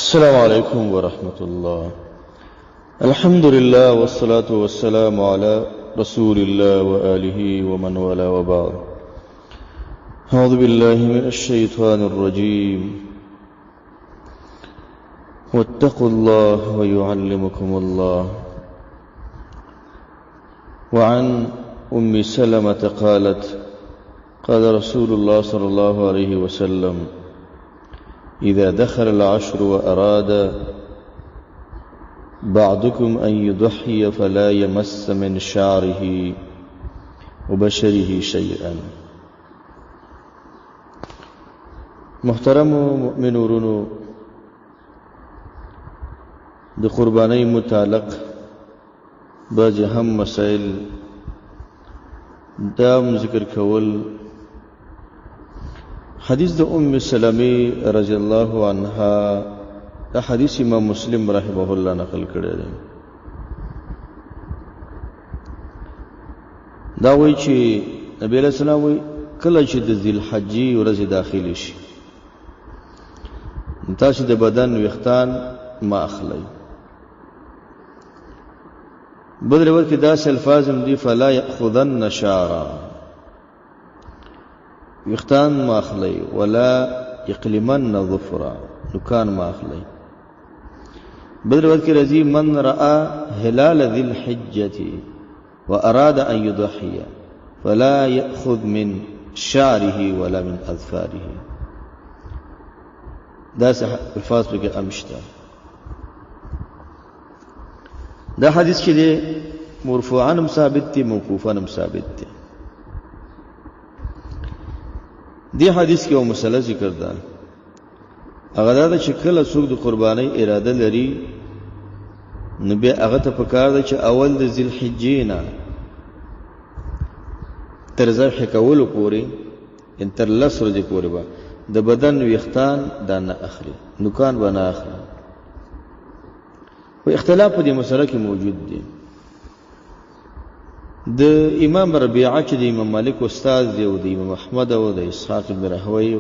السلام عليكم ورحمة الله. الحمد لله والصلاة والسلام على رسول الله وآله ومن والاه وبعد. أعوذ بالله من الشيطان الرجيم. واتقوا الله ويعلمكم الله. وعن أم سلمة قالت: قال رسول الله صلى الله عليه وسلم: إذا دخل العشر وأراد بعضكم أن يضحي فلا يمس من شعره وبشره شيئا. محترم مؤمن ورونو، د قربانی متعلق بعض اهم مسائل دام ذکر کول. حدیث د ام سلمہ رضی الله عنها دا حدیث امام مسلم رحمه الله نقل کړی دی. دا وایي چې نبی علیہ السلام وایي کله چې د ذی الحجې ورځ داخلي شي تاسو د بدن ویښتان ما اخلئ. بل روایت کې داسې الفاظ هم دي: فلا یأخذن شعرا، ویختان ما اخلی، ولا یقلمن ظفرا، نکان ما اخلی. بل روایت کې راځي: من رأى هلال ذی الحجة وأراد أن يضحي فلا يأخذ من شعره ولا من أظفاره. دا الفاظ پکې امشته. دا حدیث کې دی مرفوعاً هم ثابت دی، موقوفاً هم ثابت دی. دی حدیث کې یو مسله ذکر ده، هغه دا چې کله څوک د قربانۍ اراده لري نو بیا هغه ته پکار ده چې اول د ذی الحجې نه تر ذبح کولو پورې ان تر 10 ورځې پورې به د بدن ویښتان دا نه اخلي، نوکان به نه اخلي. و اختلاف په دې مسله کې موجود دی. د امام ربیعه چې د امام مالک استاد دی، او د امام احمد او د اسحاق بن راهوی،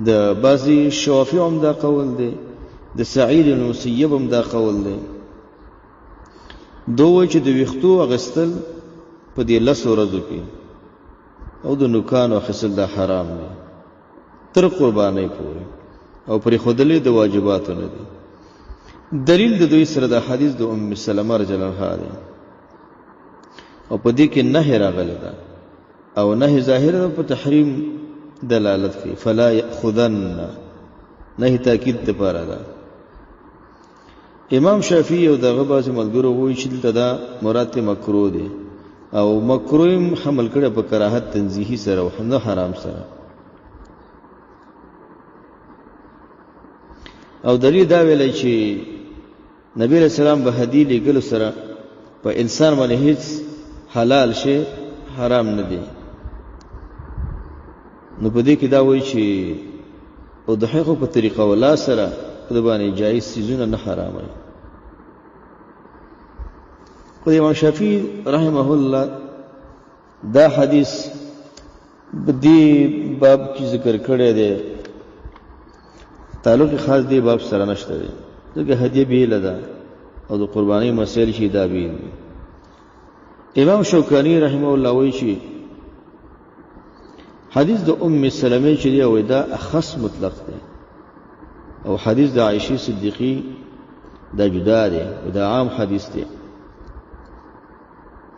د بعضی شوافی هم دا قول دی، د سعید بن مسیب هم دا قول دی. دوی چې د ویښتو اغستل په دې 10 ورځو کې او د نوکانو اخیستل دا حرام دی تر قربانۍ پورې، او پرې ښودلې د واجباتو نه دي. دلیل د دوی سره د حدیث د ام سلمہ رضی الله عنها دی، او په دې کې نهي راغلی ده، او نهي ظاهر په تحریم دلالت کوي. فلا یأخذن نهي تاکید لپاره ده. امام شافعی او دغه بعض ملګرو وایي چې دلته دا مراد مکروه دی، او مکروه حمل کړه په کراهت تنزیهی سره او نه حرام سره. او دلیل دا ویلی چې نبی علیہ السلام به هدیه لېږلو سره په انسان باندې هیڅ حلال شی حرام نه دی. نو په دې کې دا وایي چې اضحیه په طریقه ولا سره په باندې جایز سيزونه نه حرام وي. خو امام شافعي رحمه الله دا حدیث بدی باب کې ذکر کړی دی، تعلق خاص دی باب سره نشته دی، ځکه هدیه به لدا او د قربانۍ مسائل شي دا به. امام شوکانی رحمه الله وایي چې حدیث د ام سلمہ چې دی او دا اخص مطلق دی، او حدیث د عائشہ صدیقی دا جدا دی، او دا عام حدیث دی،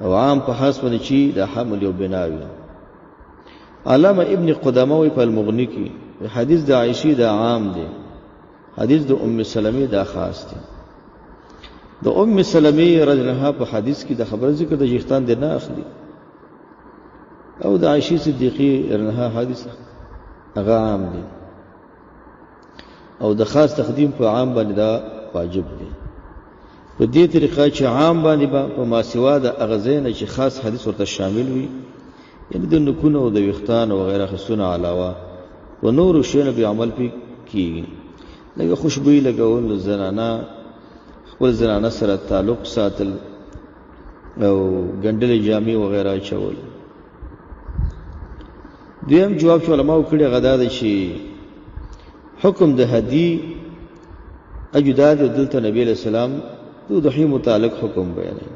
او عام په حسب باندې چې دا حمل یو بناوي. علامه ابن قدامه وی په المغنی کې حدیث د عائشہ دا عام دی، حدیث د ام سلمہ دا خاص دی. د ام سلمہ رضی الله عنها په حدیث کې د خبر ذکر د جختان دی نه اخلي، او د عائشہ صدیقی رضی الله عنها حدیث هغه عام دی، او د خاص تقدیم په عام باندې دا واجب دی. په دې طریقه چې عام باندې په ماسوا د اغزین چې خاص حدیث ورته شامل وي، یعنی د نکونو او د ویختان او غیره خصونه علاوه و نور شیونه به عمل پی کیږي، لکه خوشبوئی لګول، زنانه خپل زنانه سره تعلق ساتل، او ګنډلې جامې وغیره چول. دویم جواب چې علماء کړي غدا ده چې حکم د هدی اجداد دلته نبی علیہ السلام د ضحی متعلق حکم بیانوي.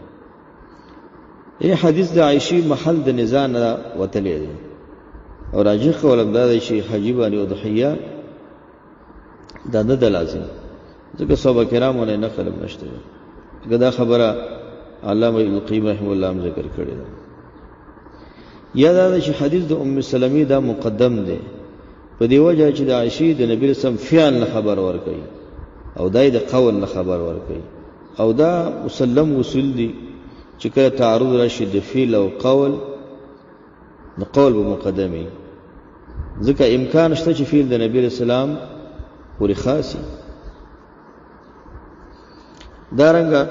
یعنی حدیث د عائشہ محل د نزاع نه وتلې دی او راجح قول دا دی چې حجی باندې او ضحیه دا نه د لازم، ځکه صحابه کرامو نه نقل نشته. دا خبره علامه ابن القیم رحمه الله هم ذکر کړی ده. یا دا چې حدیث د ام سلمې دا مقدم دی په دی وجه چې د عائشہ د نبی رسول فعل نه خبر ورکړي او دای د قول نه خبر ورکړي، او دا مسلم اصول دي چې کله تعارض راشي د فعل او قول نو قول به مقدمي، ځکه امکان شته چې فعل د نبی رسول الله پوری خاصي. دارنګه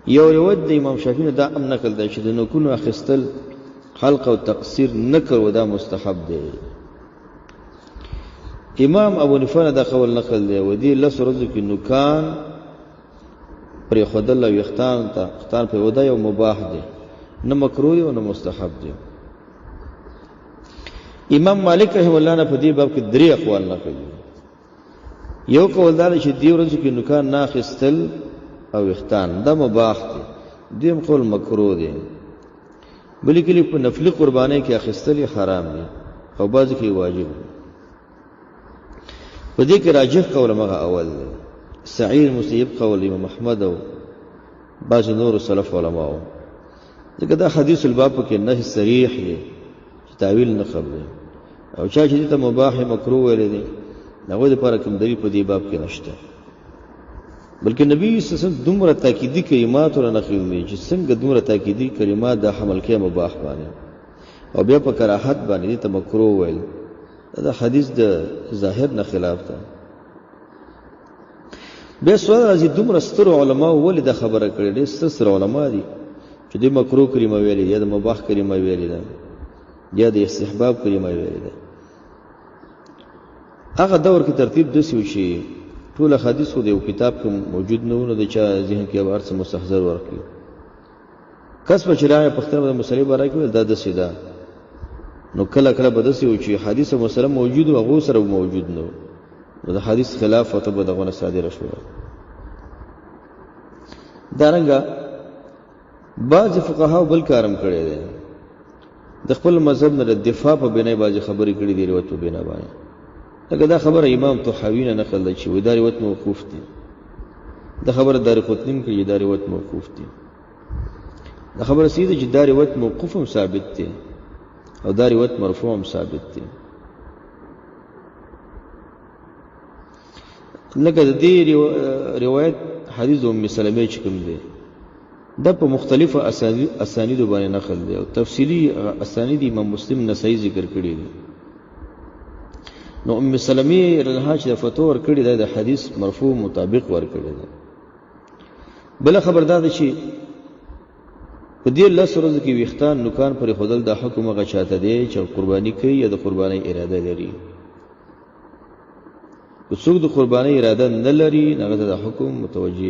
یو روایت د امام شافعی دا ام نقل دی چې د نکونو اخستل حلق او تقصیر نکړو دا مستحب دی. امام ابو حنیفه دا قول نقل دی و دی لس ورځو کې نکان پر خدل او یختان ته ختان په ودا یو مباح دی، نه مکروه دی او نه مستحب دی. امام مالک رحمه الله نه په دې باب کې درې اقوال نقل دي. یو قول دا چې دی ورځو کې نکان نه اخستل او یختان دا مباح دی، دیم قول مکروه دی. بلکې په نفلی قربانۍ کې اخستل حرام دي او بعض کې واجب دي. په دې کې راجح قول مغه اول دی، سعید مسیب قول امام احمد او بعض نور سلف علماء، ځکه دا حدیث الباب کې نهي صریح دی چې تعویل نه قبل او چا چې ته مباح مکروه ویل دي هغه لپاره کوم دلیل په دې باب کې نشته. بلکې نبی صلی الله علیه وسلم دومره تاکیدی کلمات ور نقل دي چې څنګه دومره تاکیدی کلمات د حمل کې مباح باندې او بیا په کراهت باندې ته مکروه ویل، دا حدیث د ظاهر نه خلاف ده. بیا سوال راځي دومره ستر علما ولې دا خبره کړې دي؟ ستر علما دي چې د مکروه کلمه ویلې یا د مباح کلمه ویلې ده یا د استحباب کلمه ویلې ده. هغه دور کې ترتیب داسې و چې ټول حدیث خو د یو کتاب کې موجود نه و، نو د چا ذهن کې به هر څه مستحضر ورکړي. کس په چې راغی پښتنه د مسلې باره کې دا داسې ده، نو کله کله به داسې و چې حدیث او مسله موجود و هغو سره موجود نه و، نو د حدیث خلاف فتوا به دغونه صادره شوه. دارنګه بعض فقهاو بل کارم کړی دی، د خپل مذهب نه د دفاع په بنای بعضې خبرې کړي دي روایت په بنا باندې. لکه دا خبره امام طحاوی نه نقل ده چې وایي دا روایت موقوف دي، دا خبره دارقطنی هم کوي دا روایت موقوف دي. دا خبره سیده چې دا روایت موقوف هم ثابت دی او دا روایت مرفوع هم ثابت دی. لکه د دې روایت حدیث ام سلمې چې کوم دی دا په مختلفو اسانیدو باندې نقل دی او تفصیلی اسانید امام مسلم نسائی ذکر کړی دی. نو ام سلمې رضی چې فتوا ورکړي دا د حدیث مرفوع مطابق ورکړي ده. بل خبر دا ده چې په دې لس ورځو کې ویختان نکان پر خودل د حکم هغه چاته دی چې قرباني کوي یا د قرباني اراده لري. که څوک د قرباني اراده نه لري هغه د حکم متوجه